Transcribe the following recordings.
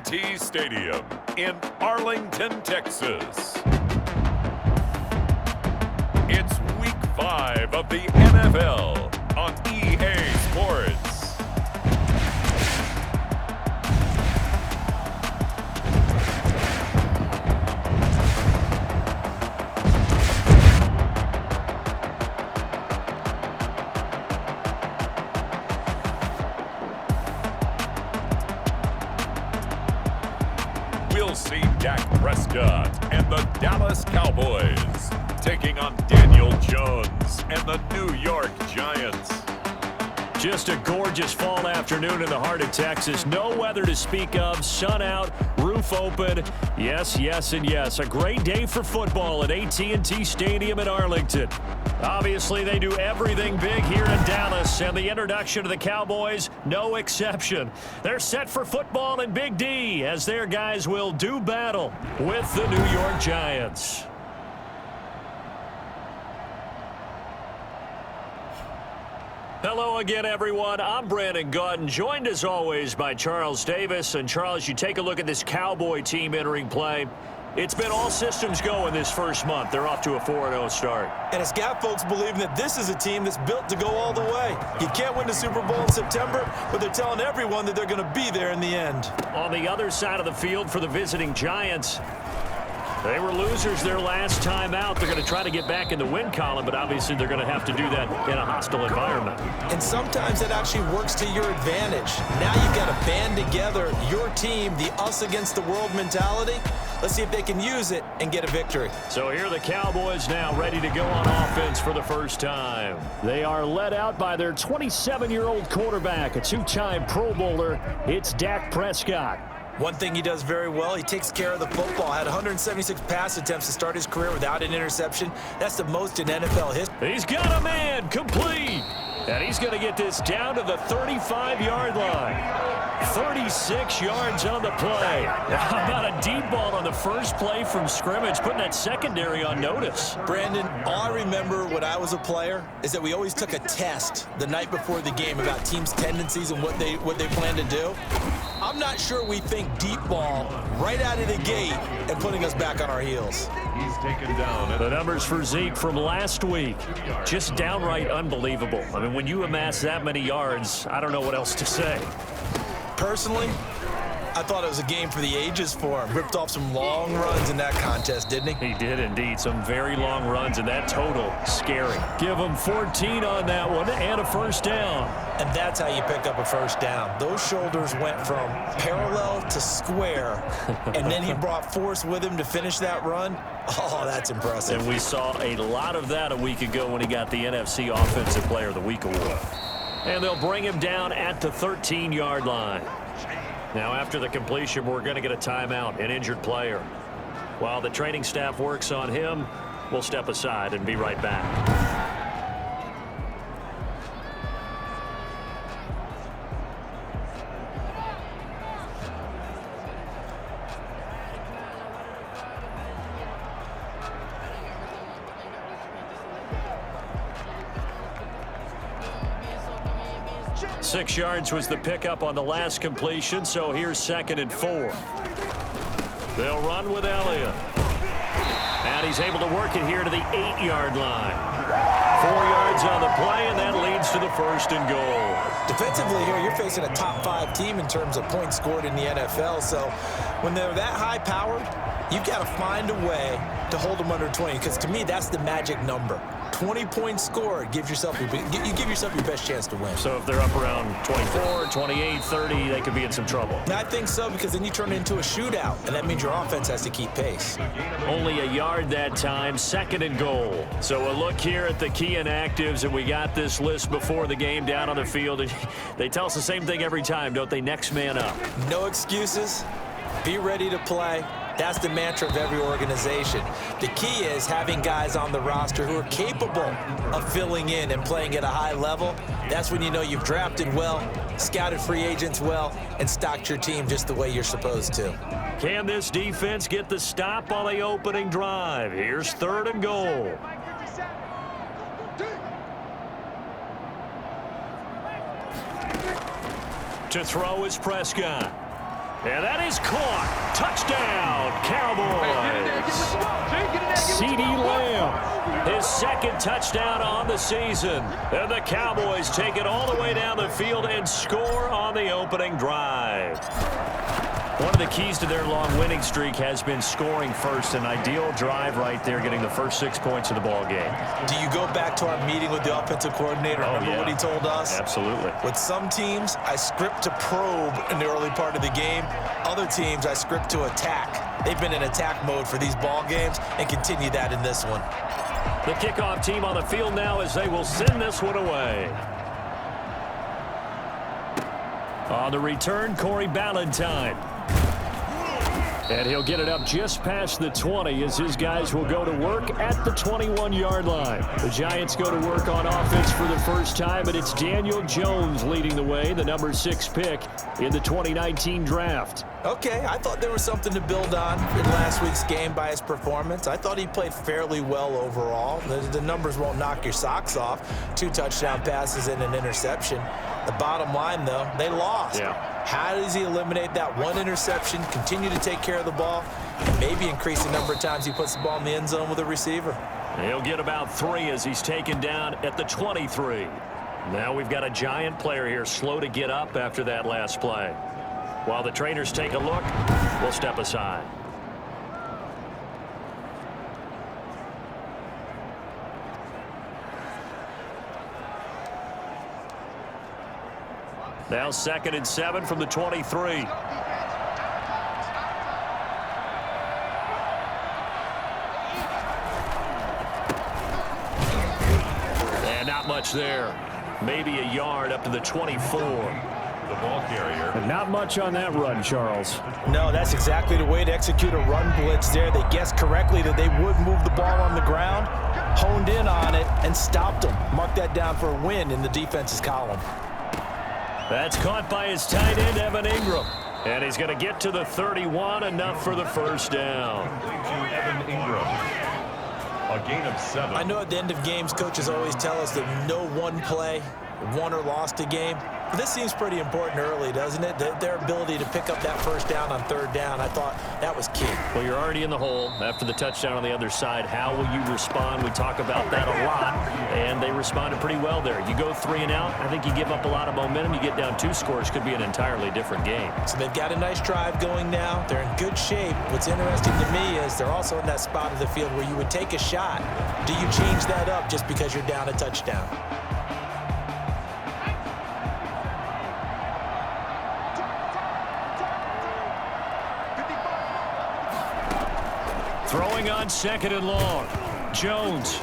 AT&T Stadium in Arlington, Texas. It's Week 5 of the NFL on EA Sports. We'll see Dak Prescott and the Dallas Cowboys taking on Daniel Jones and the New York Giants. Just a gorgeous fall afternoon in the heart of Texas. No weather to speak of. Sun out, roof open. Yes, yes, and yes. A great day for football at AT&T Stadium in Arlington. Obviously, they do everything big here in Dallas, and the introduction of the Cowboys, no exception. They're set for football in Big D as their guys will do battle with the New York Giants. Hello again, everyone. I'm Brandon Gautin, joined as always by Charles Davis. And Charles, you take a look at this Cowboy team entering play. It's been all systems go in this first month. They're off to a 4-0 start. And it's got folks believing that this is a team that's built to go all the way. You can't win the Super Bowl in September, but they're telling everyone that they're going to be there in the end. On the other side of the field for the visiting Giants, they were losers their last time out. They're going to try to get back in the win column, but obviously they're going to have to do that in a hostile environment. And sometimes that actually works to your advantage. Now you've got to band together your team, the us against the world mentality. Let's see if they can use it and get a victory. So here are the Cowboys now ready to go on offense for the first time. They are led out by their 27-year-old quarterback, a two-time Pro Bowler. It's Dak Prescott. One thing he does very well, he takes care of the football. Had 176 pass attempts to start his career without an interception. That's the most in NFL history. He's got a man complete. And he's going to get this down to the 35-yard line. 36 yards on the play. How about a deep ball on the first play from scrimmage, putting that secondary on notice? Brandon, all I remember when I was a player is that we always took a test the night before the game about teams' tendencies and what they plan to do. I'm not sure we think deep ball right out of the gate and putting us back on our heels. He's taken down. The numbers for Zeke from last week, just downright unbelievable. I mean, when you amass that many yards, I don't know what else to say. Personally, I thought it was a game for the ages for him. Ripped off some long runs in that contest, didn't he? He did indeed. Some very long runs, and that total, scary. Give him 14 on that one and a first down. And that's how you pick up a first down. Those shoulders went from parallel to square, and then he brought force with him to finish that run. Oh, that's impressive. And we saw a lot of that a week ago when he got the NFC Offensive Player of the Week award. And they'll bring him down at the 13-yard line. Now, after the completion, we're going to get a timeout, an injured player. While the training staff works on him, we'll step aside and be right back. 6 yards was the pickup on the last completion, so here's 2nd and 4. They'll run with Elliott. And he's able to work it here to the 8-yard line. 4 yards on the play, and that leads to the 1st and goal. Defensively here, you're facing a top-5 team in terms of points scored in the NFL, so when they're that high-powered, you've got to find a way to hold them under 20, because to me, that's the magic number. 20 points scored, you give yourself your best chance to win. So if they're up around 24, 28, 30, they could be in some trouble. And I think so, because then you turn it into a shootout, and that means your offense has to keep pace. Only a yard that time, 2nd and goal. So a look here at the key inactives, and we got this list before the game down on the field. And they tell us the same thing every time, don't they? Next man up. No excuses. Be ready to play. That's the mantra of every organization. The key is having guys on the roster who are capable of filling in and playing at a high level. That's when you know you've drafted well, scouted free agents well, and stocked your team just the way you're supposed to. Can this defense get the stop on the opening drive? Here's 3rd and goal. To throw is Prescott. And that is caught. Touchdown, Cowboys. CeeDee Lamb, his second touchdown on the season. And the Cowboys take it all the way down the field and score on the opening drive. One of the keys to their long winning streak has been scoring first. An ideal drive right there, getting the first 6 points of the ball game. Do you go back to our meeting with the offensive coordinator? Remember what he told us? Absolutely. With some teams, I script to probe in the early part of the game. Other teams, I script to attack. They've been in attack mode for these ball games and continue that in this one. The kickoff team on the field now as they will send this one away. On the return, Corey Ballantyne. And he'll get it up just past the 20 as his guys will go to work at the 21-yard line. The Giants go to work on offense for the first time, and it's Daniel Jones leading the way, the number 6 pick in the 2019 draft. Okay, I thought there was something to build on in last week's game by his performance. I thought he played fairly well overall. The numbers won't knock your socks off. 2 touchdown passes and an interception. The bottom line, though, they lost. How does he eliminate that one interception, continue to take care of the ball, and maybe increase the number of times he puts the ball in the end zone with a receiver? He'll get about 3 as he's taken down at the 23. Now we've got a Giant player here slow to get up after that last play. While the trainers take a look, we'll step aside. Now 2nd and 7 from the 23. And not much there. Maybe a yard up to the 24. The ball carrier. And not much on that run, Charles. No, that's exactly the way to execute a run blitz there. They guessed correctly that they would move the ball on the ground, honed in on it, and stopped them. Mark that down for a win in the defense's column. That's caught by his tight end, Evan Ingram. And he's going to get to the 31, enough for the first down. Evan Ingram. A gain of 7. I know at the end of games, coaches always tell us that no one play won or lost a game. But this seems pretty important early, doesn't it? Their ability to pick up that first down on 3rd down, I thought that was key. Well, you're already in the hole after the touchdown on the other side. How will you respond? We talk about that a lot, and they responded pretty well there. You go 3 and out, I think you give up a lot of momentum. You get down 2 scores, could be an entirely different game. So they've got a nice drive going now. They're in good shape. What's interesting to me is they're also in that spot of the field where you would take a shot. Do you change that up just because you're down a touchdown? Throwing on 2nd and long. Jones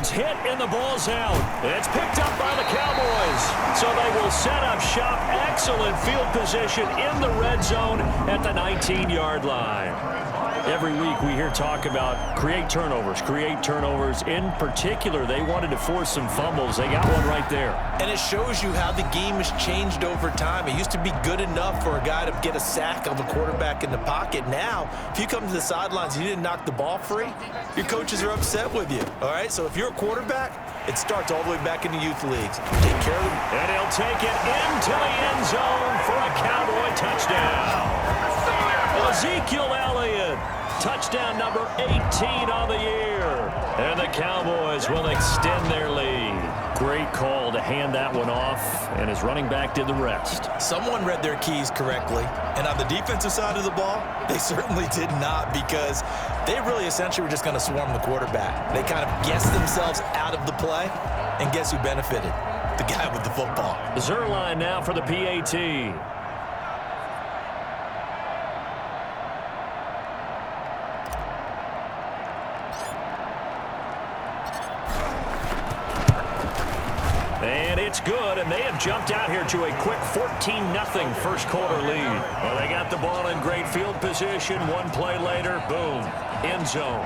hit and the ball's out. It's picked up by the Cowboys. So they will set up shop. Excellent field position in the red zone at the 19-yard line. Every week we hear talk about create turnovers. In particular, they wanted to force some fumbles. They got one right there. And it shows you how the game has changed over time. It used to be good enough for a guy to get a sack of a quarterback in the pocket. Now, if you come to the sidelines and you didn't knock the ball free, your coaches are upset with you. All right, so if you're a quarterback, it starts all the way back in the youth leagues. Take care of them. And he'll take it into the end zone for a Cowboy touchdown. Ezekiel Elliott, touchdown number 18 on the year. And the Cowboys will extend their lead. Great call to hand that one off, and his running back did the rest. Someone read their keys correctly, and on the defensive side of the ball, they certainly did not, because they really essentially were just going to swarm the quarterback. They kind of guessed themselves out of the play, and guess who benefited? The guy with the football. Zerline now for the PAT. And it's good, and they have jumped out here to a quick 14-0 first quarter lead. Well, they got the ball in great field position. One play later, boom, end zone.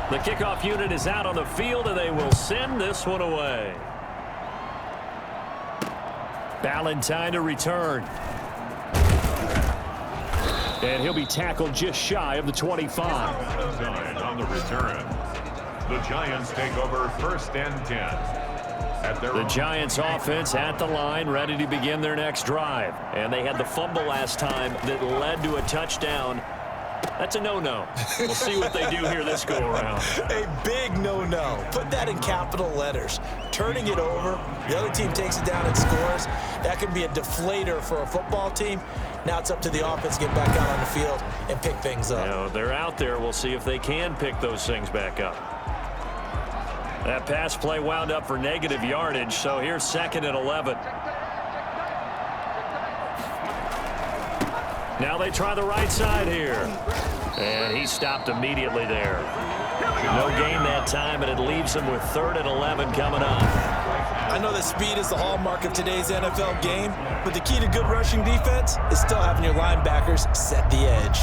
The kickoff unit is out on the field, and they will send this one away. Ballantyne to return. And he'll be tackled just shy of the 25. On the return. The Giants take over 1st and 10. The Giants offense at the line, ready to begin their next drive. And they had the fumble last time that led to a touchdown. That's a no-no. We'll see what they do here this go-around. A big no-no. Put that in capital letters. Turning it over, the other team takes it down and scores. That can be a deflator for a football team. Now it's up to the offense to get back out on the field and pick things up. You know, they're out there. We'll see if they can pick those things back up. That pass play wound up for negative yardage, so here's 2nd and 11. Now they try the right side here. And he stopped immediately there. No gain that time, and it leaves him with 3rd and 11 coming up. I know that speed is the hallmark of today's NFL game, but the key to good rushing defense is still having your linebackers set the edge.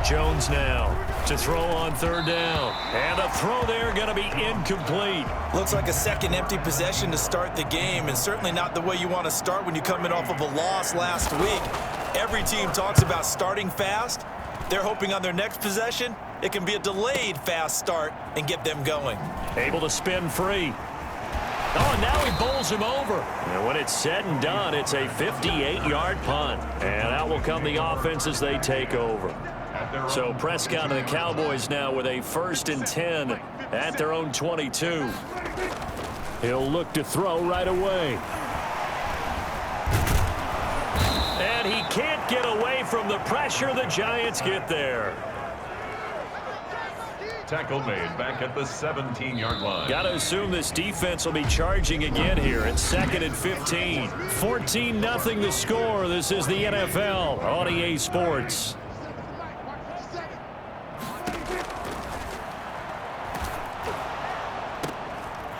Jones now to throw on 3rd down. And a throw there going to be incomplete. Looks like a second empty possession to start the game, and certainly not the way you want to start when you come in off of a loss last week. Every team talks about starting fast. They're hoping on their next possession it can be a delayed fast start and get them going. Able to spin free. Oh, and now he bowls him over. And when it's said and done, it's a 58-yard punt. And out will come the offense as they take over. So Prescott and the Cowboys now with a 1st and 10 at their own 22. He'll look to throw right away. And he can't get away from the pressure. The Giants get there. Tackle made back at the 17-yard line. Got to assume this defense will be charging again here at 2nd and 15. 14-0 the score. This is the NFL on EA Sports.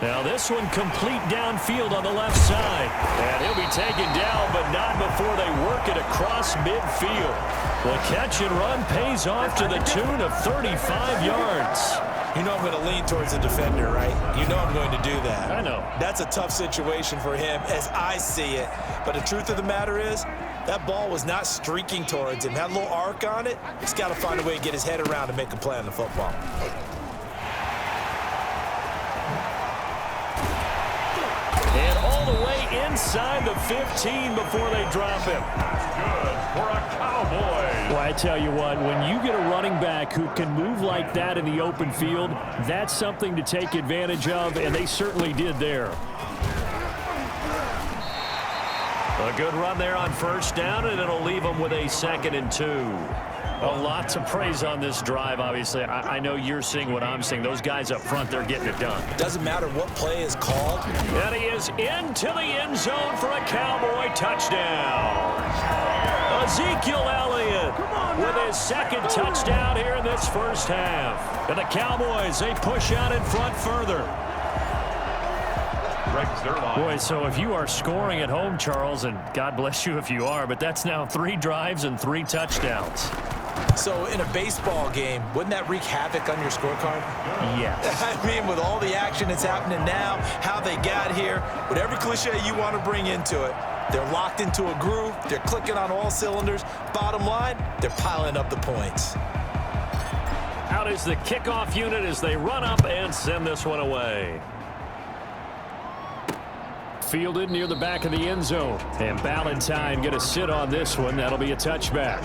Now this one complete downfield on the left side. And he'll be taken down, but not before they work it across midfield. The catch and run pays off to the tune of 35 yards. You know I'm going to lean towards the defender, right? You know I'm going to do that. I know. That's a tough situation for him as I see it. But the truth of the matter is, that ball was not streaking towards him. Had a little arc on it. He's got to find a way to get his head around and make a play on the football. And all the way inside the 15 before they drop him. Good for a Cowboy. Well, I tell you what, when you get a running back who can move like that in the open field, that's something to take advantage of, and they certainly did there. A good run there on 1st down, and it'll leave them with a 2nd and 2. A lot to praise on this drive, obviously. I know you're seeing what I'm seeing. Those guys up front, they're getting it done. Doesn't matter what play is called. And he is into the end zone for a Cowboy touchdown. Ezekiel Elliott with his 2nd touchdown here in this first half. And the Cowboys, they push out in front further. Boy, so if you are scoring at home, Charles, and God bless you if you are, but that's now 3 drives and 3 touchdowns. So in a baseball game, wouldn't that wreak havoc on your scorecard? Yes. I mean, with all the action that's happening now, how they got here, whatever cliche you want to bring into it, they're locked into a groove, they're clicking on all cylinders. Bottom line, they're piling up the points. Out is the kickoff unit as they run up and send this one away. Fielded near the back of the end zone. And Ballantyne going to sit on this one. That'll be a touchback.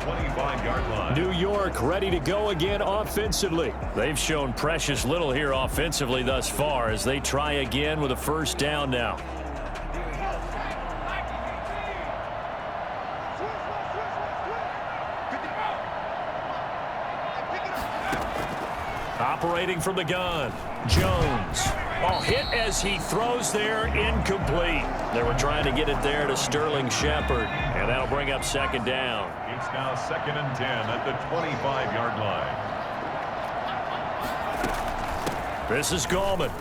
25-yard line. New York ready to go again offensively. They've shown precious little here offensively thus far as they try again with a 1st down now. Operating from the gun, Jones. Oh, hit as he throws there, incomplete. They were trying to get it there to Sterling Shepard, and that'll bring up second down. It's now 2nd and 10 at the 25-yard line. This is Gallman.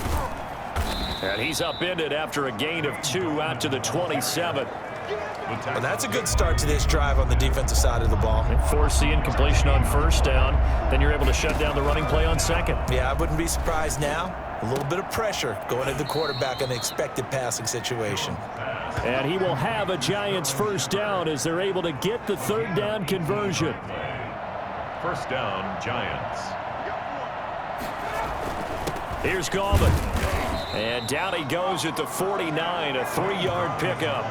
And he's upended after a gain of 2 out to the 27. Well, that's a good start to this drive on the defensive side of the ball. And force the incompletion on first down. Then you're able to shut down the running play on second. Yeah, I wouldn't be surprised now. A little bit of pressure going at the quarterback in an expected passing situation. And he will have a Giants first down as they're able to get the third down conversion. First down, Giants. Here's Gallman. And down he goes at the 49, a 3-yard pickup.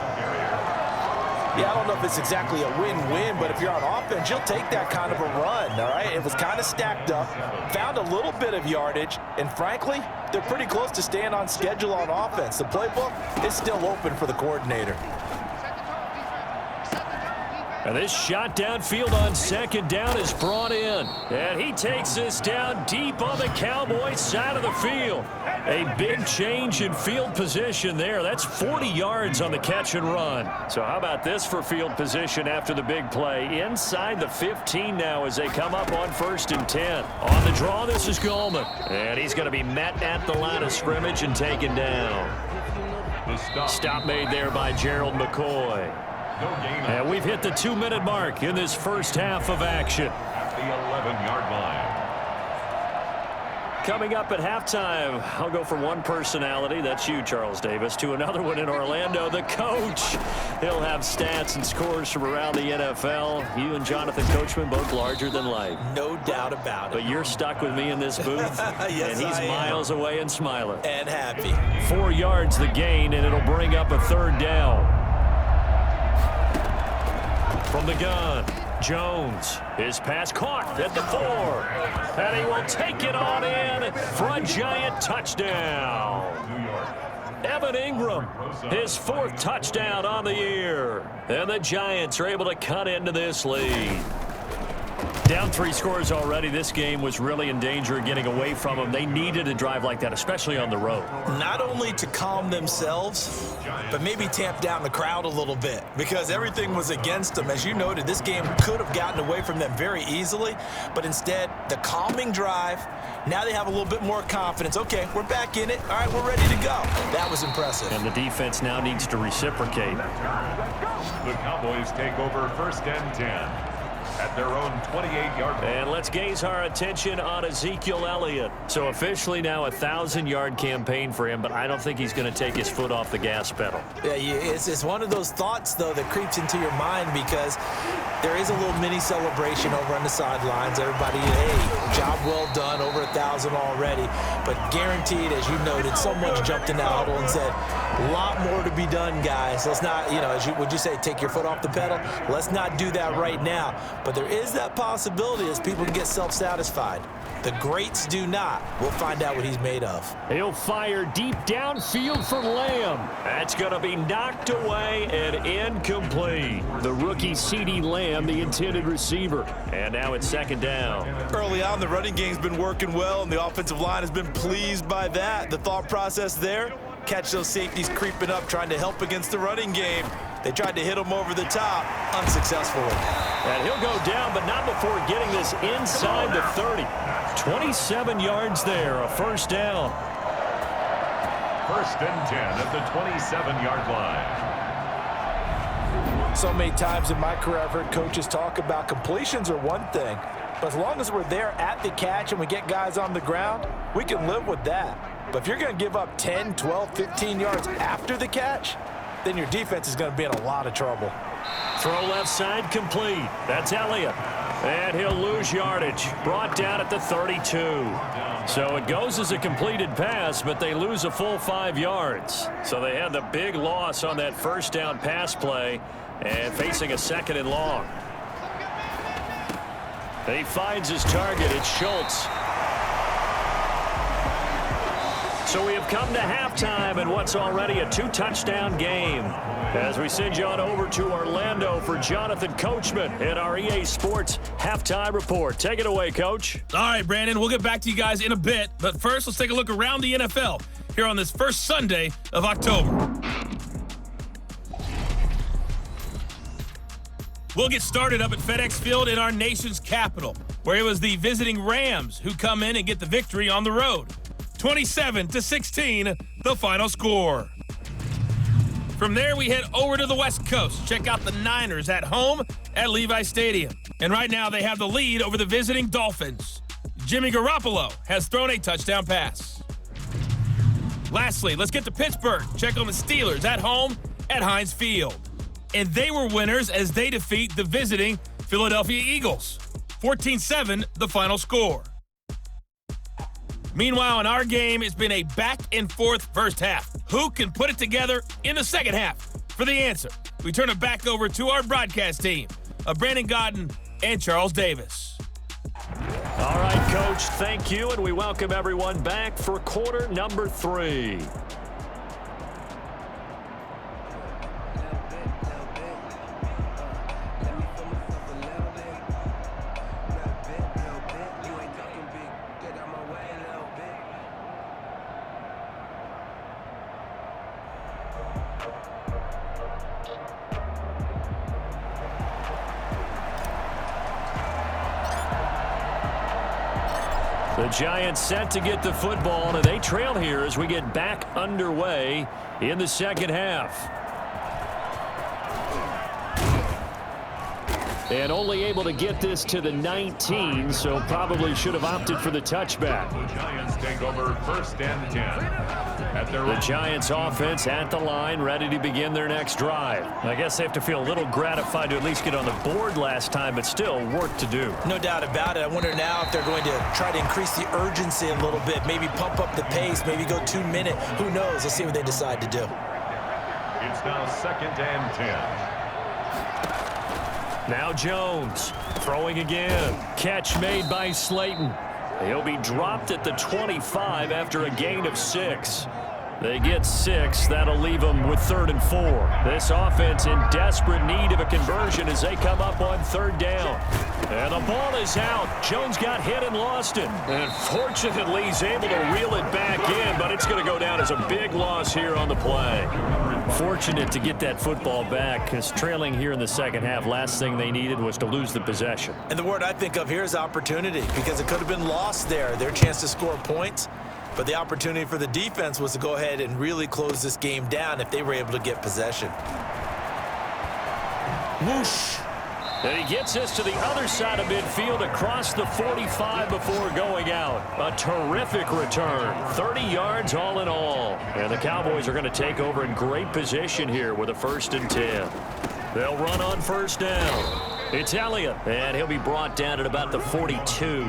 Yeah, I don't know if it's exactly a win-win, but if you're on offense, you'll take that kind of a run, all right? It was kind of stacked up, found a little bit of yardage, and frankly, they're pretty close to staying on schedule on offense. The playbook is still open for the coordinator. And this shot downfield on second down is brought in. And he takes this down deep on the Cowboys side of the field. A big change in field position there. That's 40 yards on the catch and run. So how about this for field position after the big play? Inside the 15 now as they come up on 1st and 10. On the draw, this is Gallman. And he's going to be met at the line of scrimmage and taken down. Stop made there by Gerald McCoy. And we've hit the 2-minute mark in this first half of action. At the 11-yard line. Coming up at halftime, I'll go from one personality, that's you, Charles Davis, to another one in Orlando, the coach. He'll have stats and scores from around the NFL. You and Jonathan Coachman, both larger than life. No doubt about it. But you're stuck with me in this booth, yes, and he's miles away and smiling. And happy. 4 yards the gain, and it'll bring up a third down. From the gun, Jones. His pass caught at the 4. And he will take it on in for a Giant touchdown. Evan Ingram, his 4th touchdown on the year. And the Giants are able to cut into this lead. Down 3 scores already. This game was really in danger of getting away from them. They needed a drive like that, especially on the road. Not only to calm themselves, but maybe tamp down the crowd a little bit because everything was against them. As you noted, this game could have gotten away from them very easily, but instead, the calming drive, now they have a little bit more confidence. Okay, we're back in it. All right, we're ready to go. That was impressive. And the defense now needs to reciprocate. The Cowboys take over 1st and 10. At their own 28-yard line. And let's gaze our attention on Ezekiel Elliott. So officially now a 1,000-yard campaign for him, but I don't think he's going to take his foot off the gas pedal. Yeah, it's one of those thoughts, though, that creeps into your mind because there is a little mini celebration over on the sidelines. Everybody, hey, job well done, over 1,000 already. But guaranteed, as you noted, someone's jumped in the huddle and said, a lot more to be done, guys. Let's not, would you say take your foot off the pedal? Let's not do that right now. But there is that possibility as people can get self-satisfied. The greats do not. We'll find out what he's made of. He'll fire deep downfield for Lamb. That's going to be knocked away and incomplete. The rookie CeeDee Lamb, the intended receiver. And now it's 2nd down. Early on, the running game's been working well, and the offensive line has been pleased by that. The thought process there, catch those safeties creeping up, trying to help against the running game. They tried to hit him over the top, unsuccessfully. And he'll go down, but not before getting this inside the 30. 27 yards there, a first down. 1st and 10 at the 27-yard line. So many times in my career, I've heard coaches talk about completions are one thing, but as long as we're there at the catch and we get guys on the ground, we can live with that. But if you're going to give up 10, 12, 15 yards after the catch, then your defense is going to be in a lot of trouble. Throw left side complete. That's Elliott. And he'll lose yardage. Brought down at the 32. So it goes as a completed pass, but they lose a full 5 yards. So they had the big loss on that first down pass play and facing a 2nd and long. He finds his target. It's Schultz. So we have come to halftime in what's already a 2-touchdown game. As we send you on over to Orlando for Jonathan Coachman in our EA Sports Halftime Report. Take it away, Coach. All right, Brandon, we'll get back to you guys in a bit. But first, let's take a look around the NFL. here on this first Sunday of October. We'll get started up at FedEx Field in our nation's capital, where it was the visiting Rams who come in and get the victory on the road. 27-16, the final score. From there, we head over to the West Coast. Check out the Niners at home at Levi Stadium. And right now, they have the lead over the visiting Dolphins. Jimmy Garoppolo has thrown a touchdown pass. Lastly, let's get to Pittsburgh. Check on the Steelers at home at Heinz Field. And they were winners as they defeat the visiting Philadelphia Eagles. 14-7, the final score. Meanwhile, in our game, it's been a back-and-forth first half. Who can put it together in the second half? For the answer, we turn it back over to our broadcast team of Brandon Godden and Charles Davis. All right, Coach, thank you, and we welcome everyone back for quarter number 3. The Giants set to get the football, and they trail here as we get back underway in the second half. And only able to get this to the 19, so probably should have opted for the touchback. The Giants take over first and 10. The Giants offense at the line, ready to begin their next drive. I guess they have to feel a little gratified to at least get on the board last time, but still work to do. No doubt about it. I wonder now if they're going to try to increase the urgency a little bit, maybe pump up the pace, maybe go 2 minute. Who knows? Let's see what they decide to do. It's now second and 10. Now Jones throwing again. Catch made by Slayton. He'll be dropped at the 25 after a gain of 6. They get 6. That'll leave them with 3rd and 4. This offense in desperate need of a conversion as they come up on 3rd down. And the ball is out. Jones got hit and lost it. And fortunately, he's able to reel it back in, but it's going to go down as a big loss here on the play. Fortunate to get that football back, because trailing here in the second half, last thing they needed was to lose the possession. And the word I think of here is opportunity, because it could have been lost there, their chance to score points. But the opportunity for the defense was to go ahead and really close this game down if they were able to get possession. Whoosh. And he gets us to the other side of midfield across the 45 before going out. A terrific return. 30 yards all in all. And the Cowboys are going to take over in great position here with a 1st and 10. They'll run on 1st down. It's Elliott, and he'll be brought down at about the 42.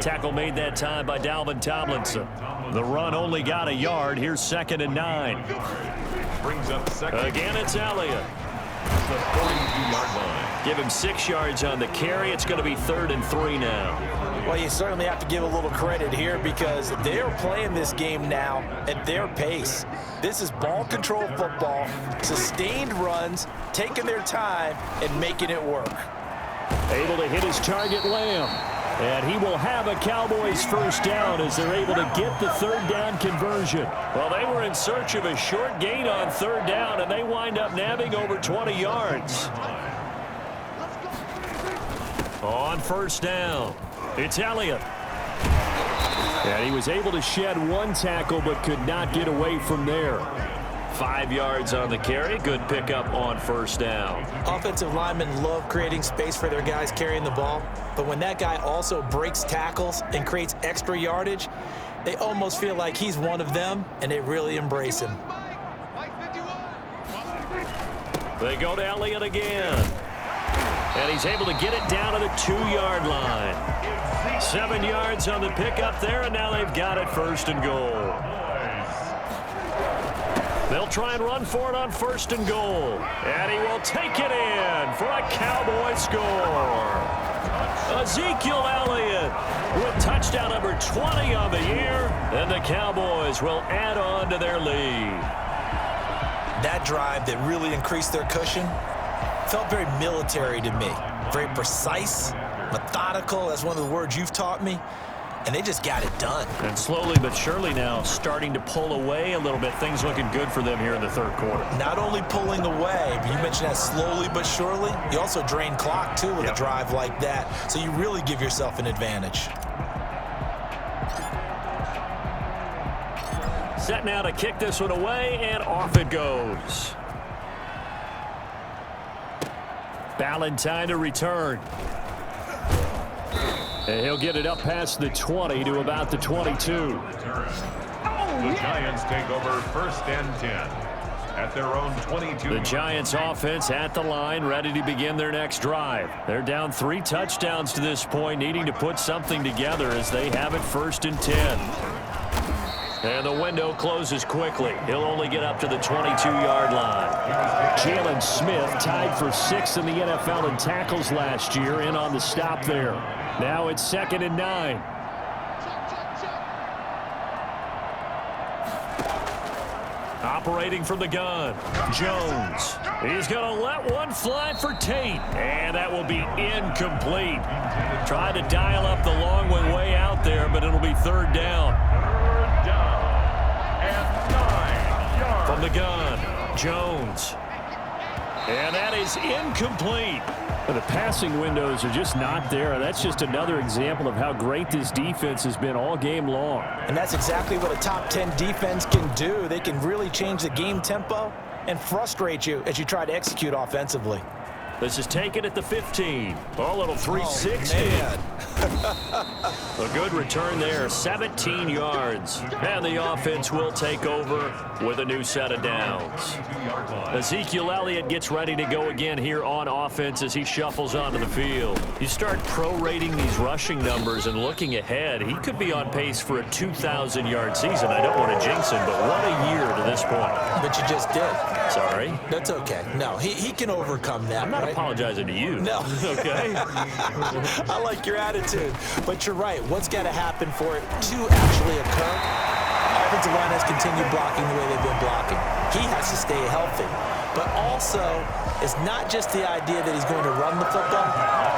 Tackle made that time by Dalvin Tomlinson. The run only got a yard. Here's 2nd and 9. Brings up second. Again, it's Elliott. The 42-yard line. Give him 6 yards on the carry. It's going to be 3rd and 3 now. Well, you certainly have to give a little credit here because they're playing this game now at their pace. This is ball control football, sustained runs, taking their time and making it work. Able to hit his target, Lamb. And he will have a Cowboys 1st down as they're able to get the 3rd down conversion. Well, they were in search of a short gain on 3rd down, and they wind up nabbing over 20 yards. On 1st down, it's Elliott. And he was able to shed 1 tackle but could not get away from there. 5 yards on the carry. Good pickup on 1st down. Offensive linemen love creating space for their guys carrying the ball, but when that guy also breaks tackles and creates extra yardage, they almost feel like he's one of them, and they really embrace him. They go to Elliott again. And he's able to get it down to the 2-yard line. 7 yards on the pickup there, and now they've got it 1st and goal. They'll try and run for it on 1st and goal. And he will take it in for a Cowboy score. Ezekiel Elliott with touchdown number 20 on the year. And the Cowboys will add on to their lead. That drive that really increased their cushion felt very military to me. Very precise, methodical. That's one of the words you've taught me. and they just got it done. And slowly but surely now starting to pull away a little bit. Things looking good for them here in the third quarter. Not only pulling away, but you mentioned that slowly but surely. You also drain clock, too, with a drive like that. So you really give yourself an advantage. Set now to kick this one away, and off it goes. Ballantyne to return. And he'll get it up past the 20 to about the 22. The Giants take over 1st and 10 at their own 22. The Giants offense at the line, ready to begin their next drive. They're down 3 touchdowns to this point, needing to put something together as they have it 1st and 10. And the window closes quickly. He'll only get up to the 22-yard line. Jalen Smith tied for 6th in the NFL in tackles last year, in on the stop there. Now it's 2nd and 9. Operating from the gun, Jones. He's going to let one fly for Tate, and that will be incomplete. Tried to dial up the long one way out there, but it'll be 3rd down. From the gun, Jones. And that is incomplete. But the passing windows are just not there. That's just another example of how great this defense has been all game long. And that's exactly what a top 10 defense can do. They can really change the game tempo and frustrate you as you try to execute offensively. This is taken at the 15. A little 360. A good return there, 17 yards. And the offense will take over with a new set of downs. Ezekiel Elliott gets ready to go again here on offense as he shuffles onto the field. You start prorating these rushing numbers and looking ahead, he could be on pace for a 2,000-yard season. I don't want to jinx him, but what a year to this point. But you just did. Sorry? That's okay. No, he can overcome that. I'm not apologizing to you. No. Okay? I like your attitude. But you're right. What's got to happen for it to actually occur? Offensive line has continued blocking the way they've been blocking. He has to stay healthy. But also, it's not just the idea that he's going to run the football,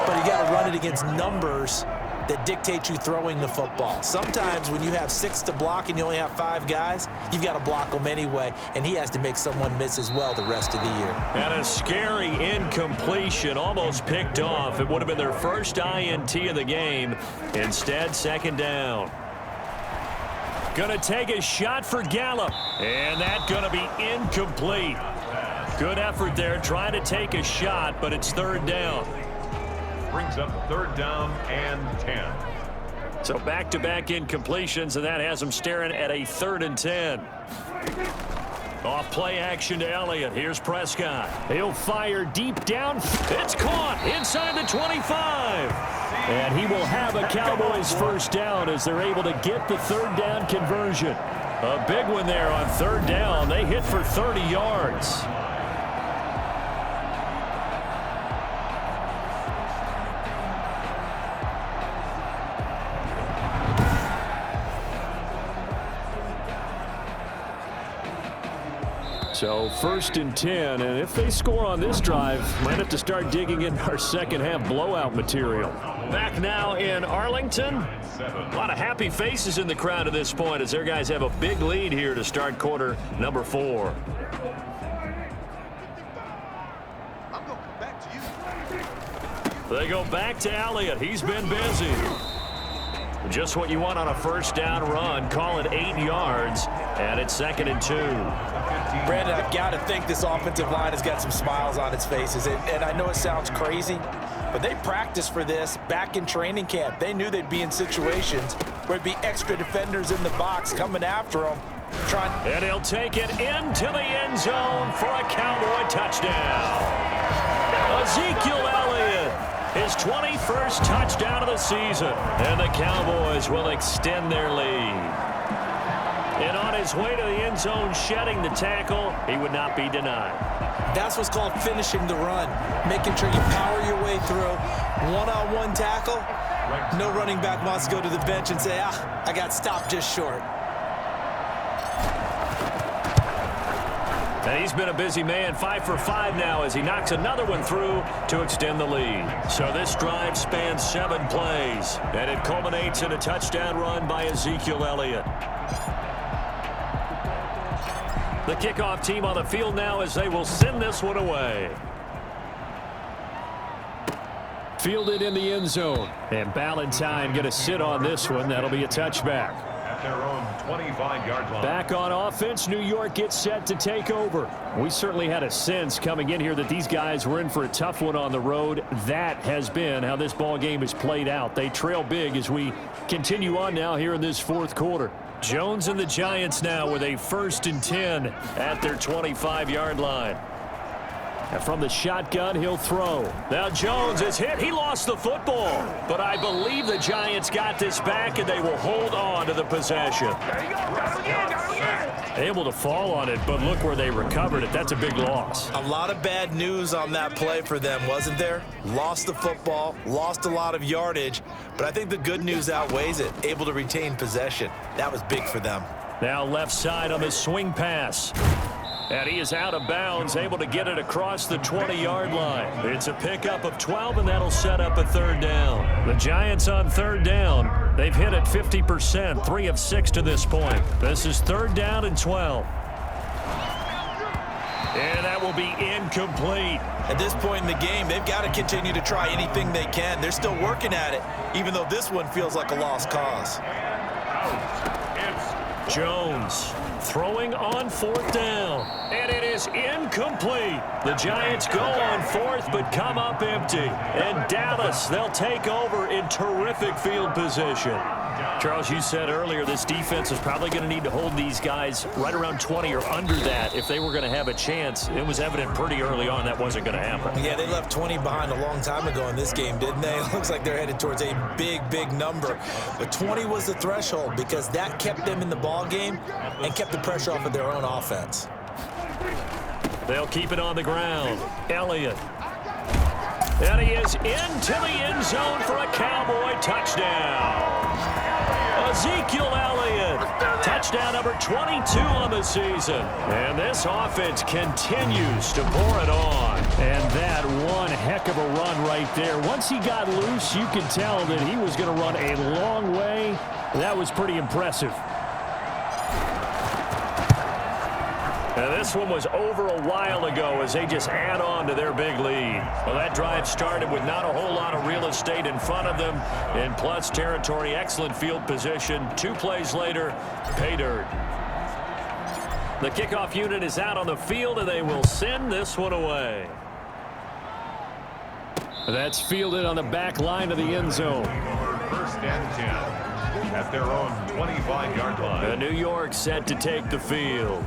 but you got to run it against numbers that dictate you throwing the football. Sometimes when you have 6 to block and you only have 5 guys, you've got to block them anyway, and he has to make someone miss as well the rest of the year. And a scary incompletion, almost picked off. It would have been their first INT of the game. Instead, 2nd down. Going to take a shot for Gallup, and that's going to be incomplete. Good effort there trying to take a shot, but it's 3rd down. Brings up 3rd down and 10. So back-to-back incompletions, and that has him staring at a 3rd and 10. Off play action to Elliott. Here's Prescott. He'll fire deep down. It's caught inside the 25. And he will have a Cowboys 1st down as they're able to get the 3rd down conversion. A big one there on 3rd down. They hit for 30 yards. So 1st and 10, and if they score on this drive, might have to start digging in our second half blowout material. Back now in Arlington. A lot of happy faces in the crowd at this point as their guys have a big lead here to start quarter number 4. They go back to Elliott. He's been busy. Just what you want on a 1st down run. Call it 8 yards, and it's 2nd and 2. Brandon, I've got to think this offensive line has got some smiles on its faces. And I know it sounds crazy, but they practiced for this back in training camp. They knew they'd be in situations where there'd be extra defenders in the box coming after them. And he'll take it into the end zone for a Cowboy touchdown. Ezekiel Elliott, his 21st touchdown of the season. And the Cowboys will extend their lead. And on his way to the end zone, shedding the tackle, he would not be denied. That's what's called finishing the run, making sure you power your way through. One-on-one tackle, no running back wants to go to the bench and say, I got stopped just short. And he's been a busy man, 5 for 5 now as he knocks another one through to extend the lead. So this drive spans 7 plays, and it culminates in a touchdown run by Ezekiel Elliott. The kickoff team on the field now as they will send this one away. Fielded in the end zone. And Ballantyne going to sit on this one. That'll be a touchback. At their own 25-yard line. Back on offense, New York gets set to take over. We certainly had a sense coming in here that these guys were in for a tough one on the road. That has been how this ball game has played out. They trail big as we continue on now here in this fourth quarter. Jones and the Giants now with a 1st and 10 at their 25-yard line. And from the shotgun, he'll throw. Now Jones is hit. He lost the football. But I believe the Giants got this back, and they will hold on to the possession. Able to fall on it, but look where they recovered it. That's a big loss. A lot of bad news on that play for them, wasn't there? Lost the football, lost a lot of yardage, but I think the good news outweighs it. Able to retain possession. That was big for them. Now left side on the swing pass. And he is out of bounds, able to get it across the 20-yard line. It's a pickup of 12, and that'll set up a 3rd down. The Giants on 3rd down. They've hit it 50%, 3 of 6 to this point. This is 3rd down and 12. And that will be incomplete. At this point in the game, they've got to continue to try anything they can. They're still working at it, even though this one feels like a lost cause. Jones throwing on 4th down, and it is incomplete. The Giants go on 4th but come up empty. And Dallas, they'll take over in terrific field position. Charles, you said earlier this defense is probably going to need to hold these guys right around 20 or under that if they were going to have a chance. It was evident pretty early on that wasn't going to happen. Yeah, they left 20 behind a long time ago in this game, didn't they? It looks like they're headed towards a big, big number. But 20 was the threshold because that kept them in the ball game and kept the pressure off of their own offense. They'll keep it on the ground. Elliott. And he is into the end zone for a Cowboy touchdown. Ezekiel Elliott, touchdown number 22 on the season. And this offense continues to pour it on. And that one heck of a run right there. Once he got loose, you could tell that he was going to run a long way. That was pretty impressive. And this one was over a while ago as they just add on to their big lead. Well, that drive started with not a whole lot of real estate in front of them. In plus territory, excellent field position. 2 plays later, pay dirt. The kickoff unit is out on the field, and they will send this one away. That's fielded on the back line of the end zone. 1st and 10. At their own 25-yard line. New York set to take the field.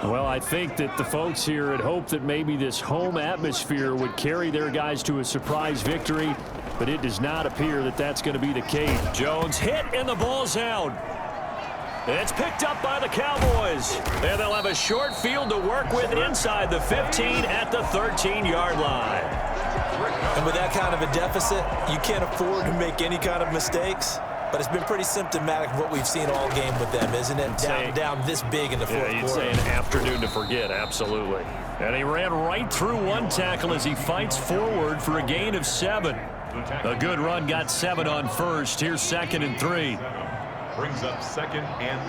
Well, I think that the folks here had hoped that maybe this home atmosphere would carry their guys to a surprise victory, but it does not appear that that's going to be the case. Jones hit, and the ball's out. It's picked up by the Cowboys. And they'll have a short field to work with inside the 15 at the 13-yard line. And with that kind of a deficit, you can't afford to make any kind of mistakes. But it's been pretty symptomatic of what we've seen all game with them, isn't it? Down this big in the fourth quarter. You'd say an afternoon to forget, absolutely. And he ran right through one tackle as he fights forward for a gain of 7. A good run got 7 on first. Here's 2nd and 3. Brings up 2nd and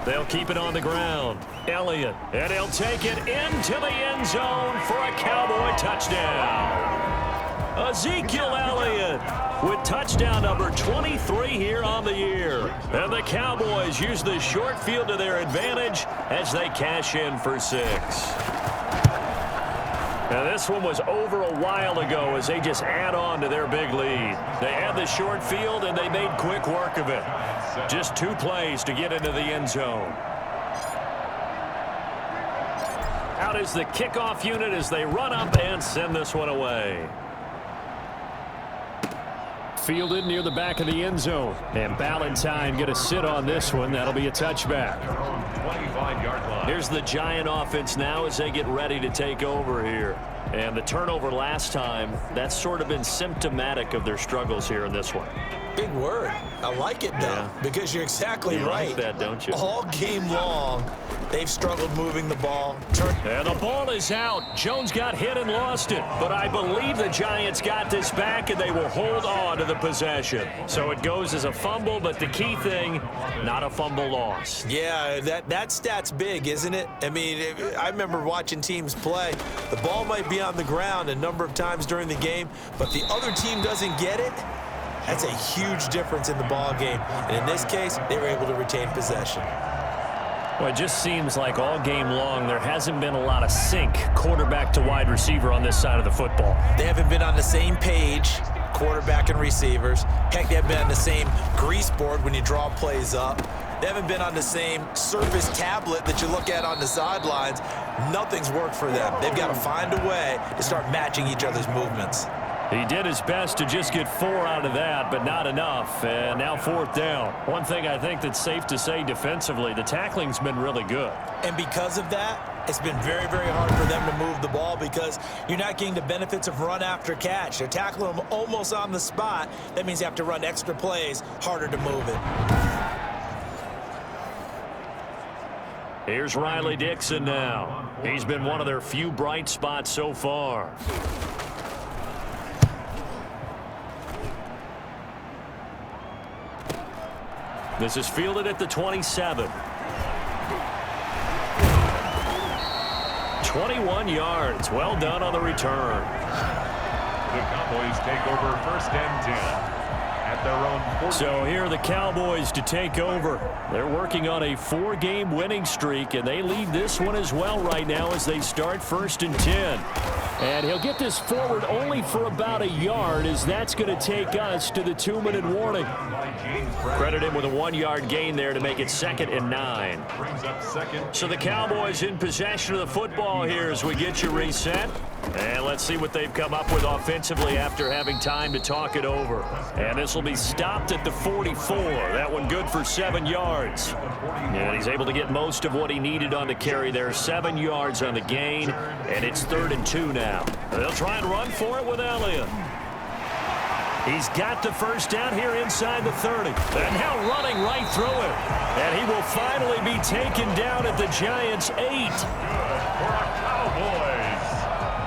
3. They'll keep it on the ground. Elliott, and he'll take it into the end zone for a Cowboy touchdown. Ezekiel Elliott with touchdown number 23 here on the year. And the Cowboys use the short field to their advantage as they cash in for 6. Now this one was over a while ago as they just add on to their big lead. They had the short field and they made quick work of it. Just 2 plays to get into the end zone. Out is the kickoff unit as they run up and send this one away. Fielded near the back of the end zone. And Ballantyne going to sit on this one. That'll be a touchback. 25-yard line. Here's the Giant offense now as they get ready to take over here. And the turnover last time, that's sort of been symptomatic of their struggles here in this one. Big word. I like it, though, because you're exactly right. You like that, don't you? All game long, They've struggled moving the ball. And the ball is out. Jones got hit and lost it. But I believe the Giants got this back, and they will hold on to the possession. So it goes as a fumble, but the key thing, not a fumble loss. Yeah, that stat's big, isn't it? I mean, I remember watching teams play. The ball might be on the ground a number of times during the game, but the other team doesn't get it. That's a huge difference in the ball game. And in this case, they were able to retain possession. Well, it just seems like all game long there hasn't been a lot of sync quarterback to wide receiver on this side of the football. They haven't been on the same page, quarterback and receivers. Heck, they haven't been on the same grease board when you draw plays up. They haven't been on the same Surface tablet that you look at on the sidelines. Nothing's worked for them. They've got to find a way to start matching each other's movements. He did his best to just get 4 out of that, but not enough. And now 4th down. One thing I think that's safe to say defensively, the tackling's been really good. And because of that, it's been very, very hard for them to move the ball because you're not getting the benefits of run after catch. They're tackling them almost on the spot. That means you have to run extra plays, harder to move it. Here's Riley Dixon now. He's been one of their few bright spots so far. This is fielded at the 27. 21 yards. Well done on the return. The Cowboys take over 1st and 10 at their own 40. So here are the Cowboys to take over. They're working on a 4-game winning streak, and they lead this one as well right now as they start 1st and 10. And he'll get this forward only for about a yard, as that's going to take us to the 2-minute warning. Credit him with a 1-yard gain there to make it 2nd and 9. So the Cowboys in possession of the football here as we get you reset. And let's see what they've come up with offensively after having time to talk it over. And this will be stopped at the 44. That one good for 7 yards. And he's able to get most of what he needed on the carry there. 7 yards on the gain, and it's 3rd and 2 now. They'll try and run for it with Elliott. He's got the 1st down here inside the 30. And now running right through it. And he will finally be taken down at the Giants' 8. For our Cowboys.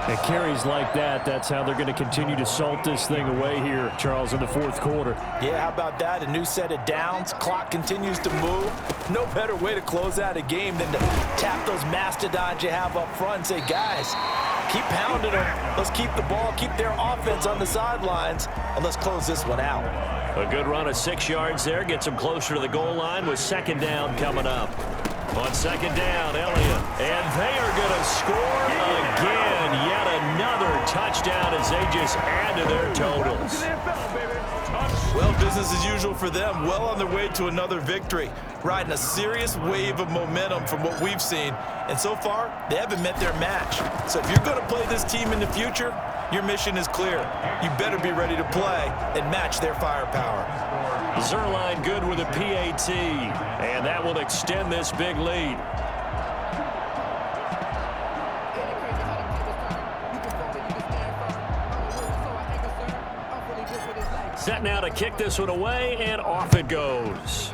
It carries like that. That's how they're going to continue to salt this thing away here, Charles, in the 4th quarter. Yeah, how about that? A new set of downs. Clock continues to move. No better way to close out a game than to tap those mastodons you have up front and say, guys, keep pounding them. Let's keep the ball, keep their offense on the sidelines, and let's close this one out. A good run of 6 yards there. Gets them closer to the goal line with 2nd down coming up. On 2nd down, Elliott. And they are going to score again. Yet another touchdown as they just add to their totals. Well, business as usual for them. Well on their way to another victory. Riding a serious wave of momentum from what we've seen. And so far, they haven't met their match. So if you're going to play this team in the future, your mission is clear. You better be ready to play and match their firepower. Zerline good with a PAT, and that will extend this big lead. Set now to kick this one away, and off it goes.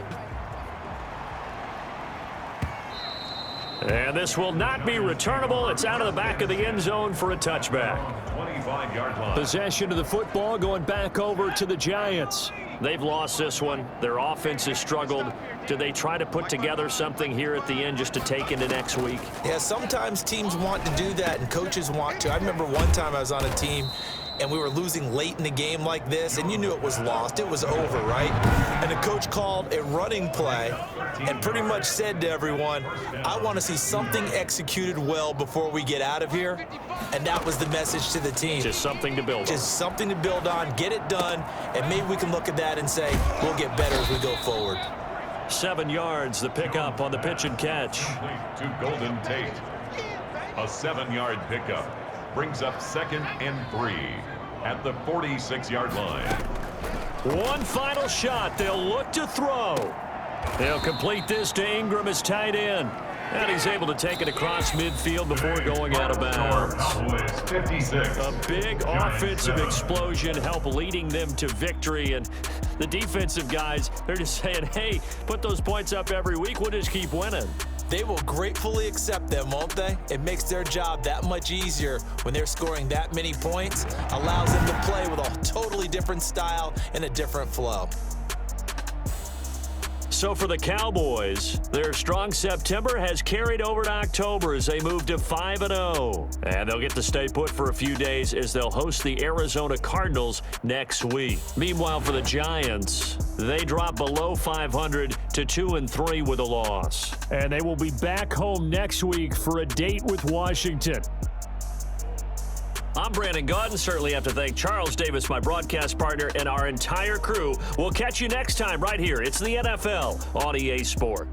And this will not be returnable. It's out of the back of the end zone for a touchback. 25-yard line. Possession of the football going back over to the Giants. They've lost this one. Their offense has struggled. Do they try to put together something here at the end just to take into next week? Yeah, sometimes teams want to do that and coaches want to. I remember one time I was on a team and we were losing late in the game like this, and you knew it was lost. It was over, right? And the coach called a running play and pretty much said to everyone, I want to see something executed well before we get out of here. And that was the message to the team. Just something to build on. Just something to build on, get it done, and maybe we can look at that and say, we'll get better as we go forward. 7 yards, the pickup on the pitch and catch. To Golden Tate. A 7-yard pickup brings up 2nd and 3 at the 46-yard line. One final shot. They'll look to throw. They'll complete this to Ingram as tight end. And he's able to take it across midfield before going out of bounds. A big offensive explosion helped leading them to victory. And the defensive guys, they're just saying, hey, put those points up every week. We'll just keep winning. They will gratefully accept them, won't they? It makes their job that much easier when they're scoring that many points. Allows them to play with a totally different style and a different flow. So for the Cowboys, their strong September has carried over to October as they move to 5-0. And they'll get to stay put for a few days as they'll host the Arizona Cardinals next week. Meanwhile, for the Giants, they drop below 500 to 2-3 with a loss. And they will be back home next week for a date with Washington. I'm Brandon Gaudin. Certainly have to thank Charles Davis, my broadcast partner, and our entire crew. We'll catch you next time right here. It's the NFL on EA Sports.